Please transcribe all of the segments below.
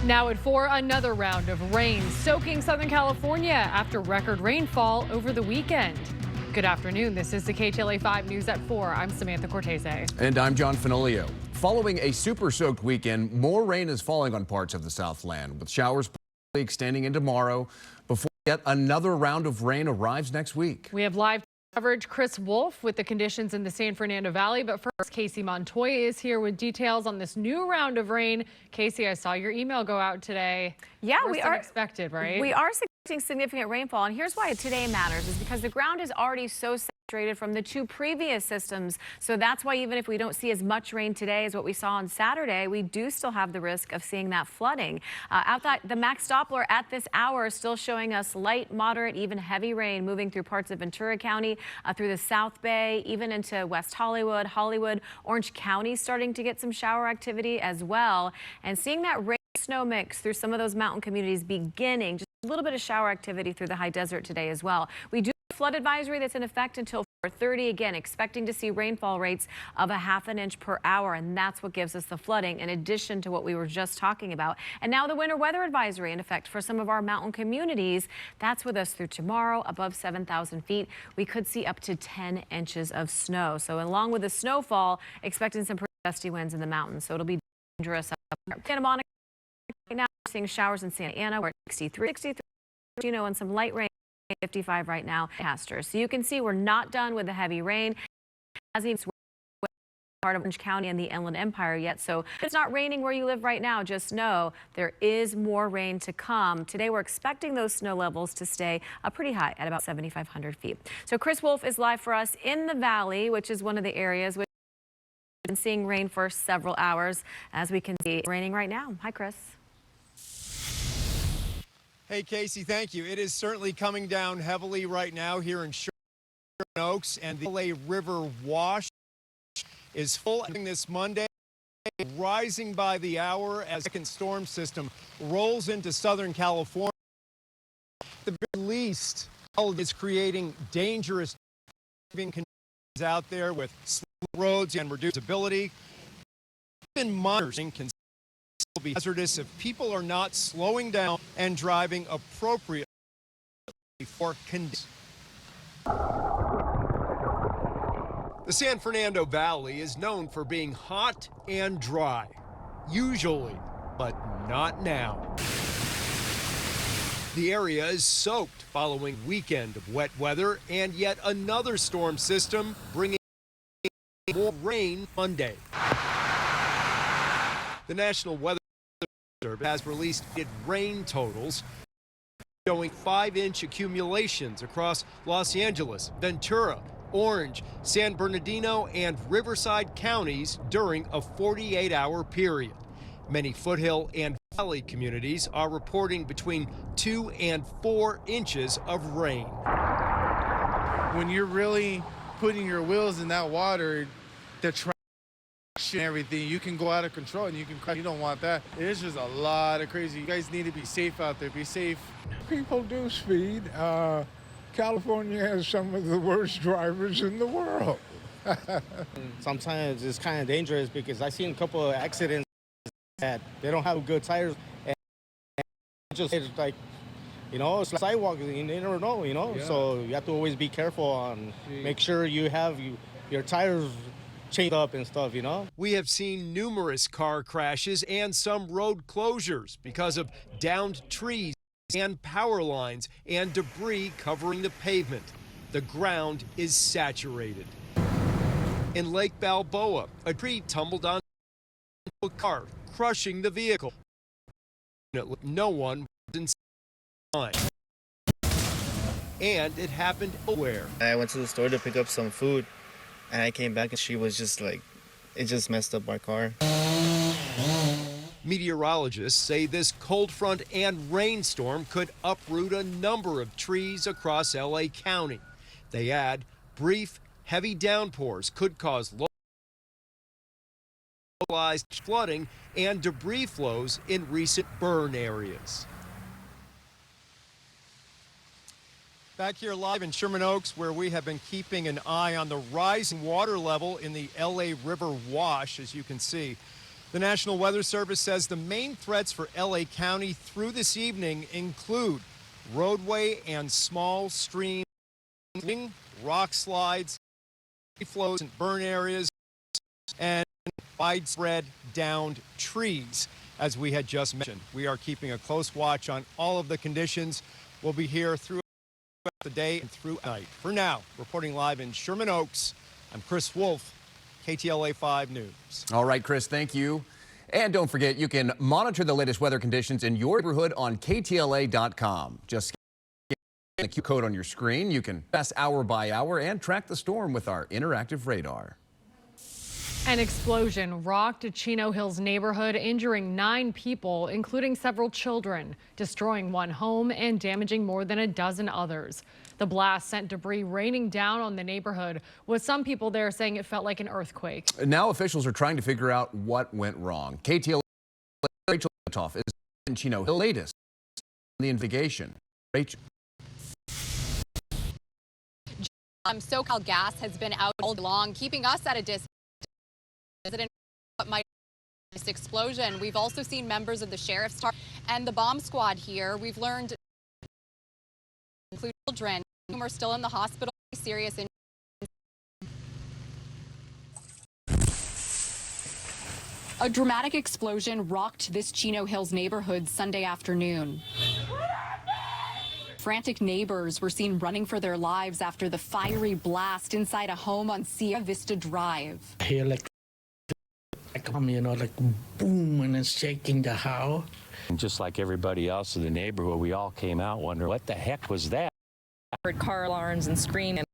Now at 4, another round of rain soaking Southern California after record rainfall over the weekend. Good afternoon. This is the KTLA5 News at 4. I'm Samantha Cortese. And I'm John Fenolio. Following a super-soaked weekend, more rain is falling on parts of the Southland, with showers extending into tomorrow before yet another round of rain arrives next week. We have live coverage. Chris Wolf with the conditions in the San Fernando Valley. But first, Casey Montoya is here with details on this new round of rain. Casey, I saw your email go out today. Yeah, we are expected, right? We are expecting significant rainfall, and here's why today matters is because the ground is already so saturated from the 2 previous systems. So that's why even if we don't see as much rain today as what we saw on Saturday, we do still have the risk of seeing that flooding. The max Doppler at this hour is still showing us light, moderate, even heavy rain moving through parts of Ventura County, through the South Bay, even into West Hollywood, Orange County starting to get some shower activity as well. And seeing that rain snow mix through some of those mountain communities beginning, just a little bit of shower activity through the high desert today as well. We do have a flood advisory that's in effect until 4:30. Again, expecting to see rainfall rates of a ½ an inch per hour, and that's what gives us the flooding in addition to what we were just talking about. And now the winter weather advisory in effect for some of our mountain communities. That's with us through tomorrow. Above 7,000 feet, we could see up to 10 inches of snow. So along with the snowfall, expecting some pretty gusty winds in the mountains. So it'll be dangerous up there. Santa Monica right now, we're seeing showers in Santa Ana. We're at 63, and some light rain. 55 right now, Castor. So you can see we're not done with the heavy rain as it's part of Orange County and the Inland Empire yet. So if it's not raining where you live right now, just know there is more rain to come. Today we're expecting those snow levels to stay pretty high at about 7,500 feet. So Chris Wolf is live for us in the valley, which is one of the areas which we've been seeing rain for several hours. As we can see, it's raining right now. Hi, Chris. Hey, Casey, thank you. It is certainly coming down heavily right now here in Sherman Oaks, and the LA River wash is full this Monday, rising by the hour as the second storm system rolls into Southern California. At the very least, is creating dangerous driving conditions out there with slow roads and reduced visibility. Even monitoring can be hazardous if people are not slowing down and driving appropriately for conditions. The San Fernando Valley is known for being hot and dry, usually, but not now. The area is soaked following a weekend of wet weather and yet another storm system bringing more rain Monday. The National Weather Service has released rain totals showing 5-inch accumulations across Los Angeles, Ventura, Orange, San Bernardino, and Riverside counties during a 48-hour period. Many foothill and valley communities are reporting between 2 and 4 inches of rain. When you're really putting your wheels in that water, the and everything, you can go out of control and you can crash. You don't want that. It's just a lot of crazy. You guys need to be safe out there. Be safe. People do speed. California has some of the worst drivers in the world. Sometimes it's kind of dangerous because I've seen a couple of accidents that they don't have good tires. And it's like, it's like sidewalk. You never know, Yeah. So you have to always be careful and make sure you have your tires chained up and stuff, We have seen numerous car crashes and some road closures because of downed trees and power lines and debris covering the pavement. The ground is saturated. In Lake Balboa, a tree tumbled onto a car, crushing the vehicle. No one was inside. And it happened elsewhere. I went to the store to pick up some food. And I came back and she was just like, it just messed up my car. Meteorologists say this cold front and rainstorm could uproot a number of trees across LA County. They add brief, heavy downpours could cause localized flooding and debris flows in recent burn areas. Back here live in Sherman Oaks, where we have been keeping an eye on the rising water level in the LA River wash, as you can see. The National Weather Service says the main threats for LA County through this evening include roadway and small stream rock slides, flows and burn areas, and widespread downed trees. As we had just mentioned, we are keeping a close watch on all of the conditions. We'll be here throughout the day and through night. For now, reporting live in Sherman Oaks, I'm Chris Wolf, KTLA 5 News. All right, Chris, thank you. And don't forget, you can monitor the latest weather conditions in your neighborhood on KTLA.com. Just scan the Q code on your screen. You can pass hour by hour and track the storm with our interactive radar. An explosion rocked a Chino Hills neighborhood, injuring 9 people, including several children, destroying one home and damaging more than a dozen others. The blast sent debris raining down on the neighborhood, with some people there saying it felt like an earthquake. Now officials are trying to figure out what went wrong. KTLA Rachel is in Chino Hills' latest on the investigation. Rachel. SoCal Gas has been out all along, keeping us at a distance. What might this explosion? We've also seen members of the sheriff's and the bomb squad here. We've learned including children who are still in the hospital, serious injuries. A dramatic explosion rocked this Chino Hills neighborhood Sunday afternoon. Frantic neighbors were seen running for their lives after the fiery blast inside a home on Sia Vista Drive. Like boom, and it's shaking the house. And just like everybody else in the neighborhood, we all came out wondering what the heck was that? I heard car alarms and screaming,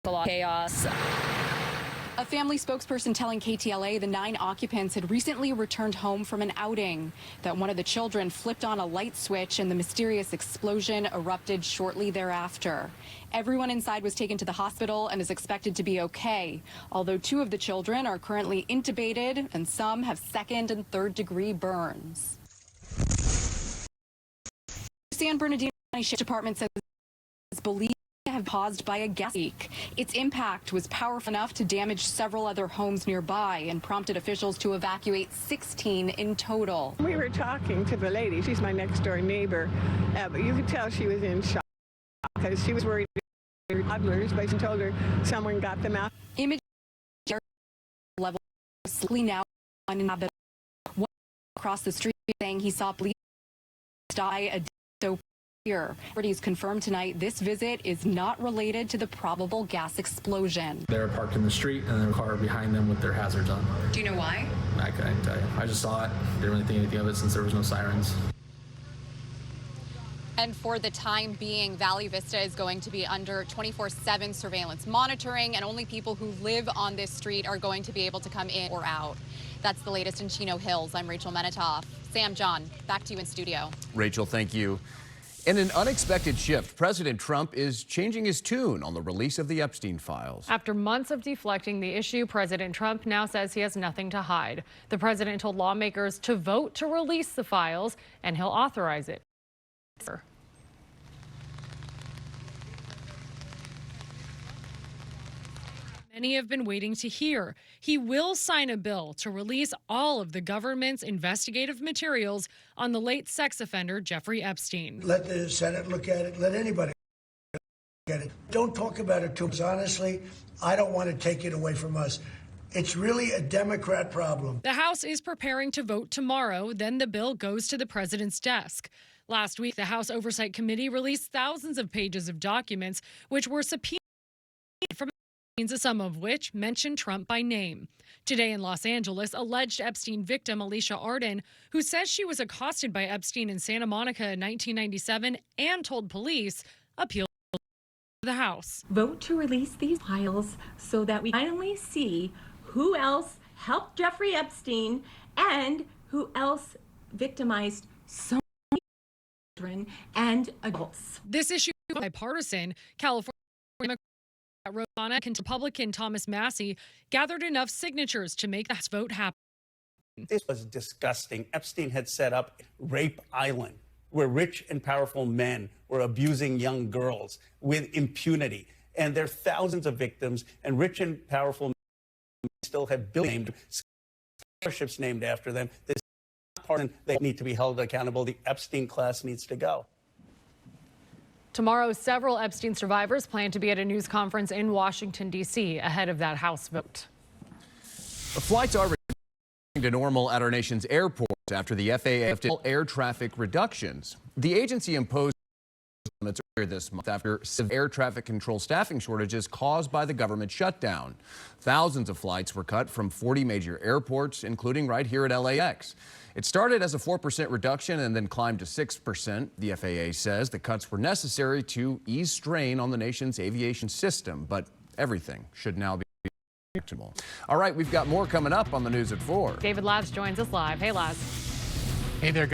a lot of chaos. A family spokesperson telling KTLA the 9 occupants had recently returned home from an outing, that one of the children flipped on a light switch and the mysterious explosion erupted shortly thereafter. Everyone inside was taken to the hospital and is expected to be okay, although 2 of the children are currently intubated and some have 2nd and 3rd degree burns. San Bernardino County Sheriff's Department says it's believed to have caused by a gas leak. Its impact was powerful enough to damage several other homes nearby and prompted officials to evacuate 16 in total. We were talking to the lady. She's my next door neighbor, but you could tell she was in shock because she was worried about her toddlers, but she told her someone got them out. Image level slightly now uninhabitable. One across the street saying he saw police die a day so here. Authorities confirmed tonight this visit is not related to the probable gas explosion. They were parked in the street and there was a car behind them with their hazards on. Do you know why? I couldn't tell you. I just saw it. Didn't really think anything of it since there was no sirens. And for the time being, Valley Vista is going to be under 24/7 surveillance monitoring, and only people who live on this street are going to be able to come in or out. That's the latest in Chino Hills. I'm Rachel Menitoff. Sam, John, back to you in studio. Rachel, thank you. In an unexpected shift, President Trump is changing his tune on the release of the Epstein files. After months of deflecting the issue, President Trump now says he has nothing to hide. The president told lawmakers to vote to release the files, and he'll authorize it. Many have been waiting to hear. He will sign a bill to release all of the government's investigative materials on the late sex offender Jeffrey Epstein. Let the Senate look at it. Let anybody look at it. Don't talk about it too much. Honestly, I don't want to take it away from us. It's really a Democrat problem. The House is preparing to vote tomorrow. Then the bill goes to the president's desk. Last week, the House Oversight Committee released thousands of pages of documents which were subpoenaed from some of which mention Trump by name. Today in Los Angeles, alleged Epstein victim Alicia Arden, who says she was accosted by Epstein in Santa Monica in 1997 and told police, appealed to the House. Vote to release these files so that we finally see who else helped Jeffrey Epstein and who else victimized so many children and adults. This issue is bipartisan. California Republican Thomas Massey gathered enough signatures to make this vote happen. This was disgusting. Epstein had set up Rape Island, where rich and powerful men were abusing young girls with impunity. And there are thousands of victims, and rich and powerful men still have billions named scholarships named after them. This is part of they need to be held accountable. The Epstein class needs to go. Tomorrow, several Epstein survivors plan to be at a news conference in Washington, D.C. ahead of that House vote. The flights are returning to normal at our nation's airports after the FAA lifted air traffic reductions. The agency imposed limits earlier this month after severe air traffic control staffing shortages caused by the government shutdown. Thousands of flights were cut from 40 major airports, including right here at LAX. It started as a 4% reduction and then climbed to 6%. The FAA says the cuts were necessary to ease strain on the nation's aviation system, but everything should now be predictable. All right, we've got more coming up on the news at 4. David Laz joins us live. Hey, Laz. Hey there, guys.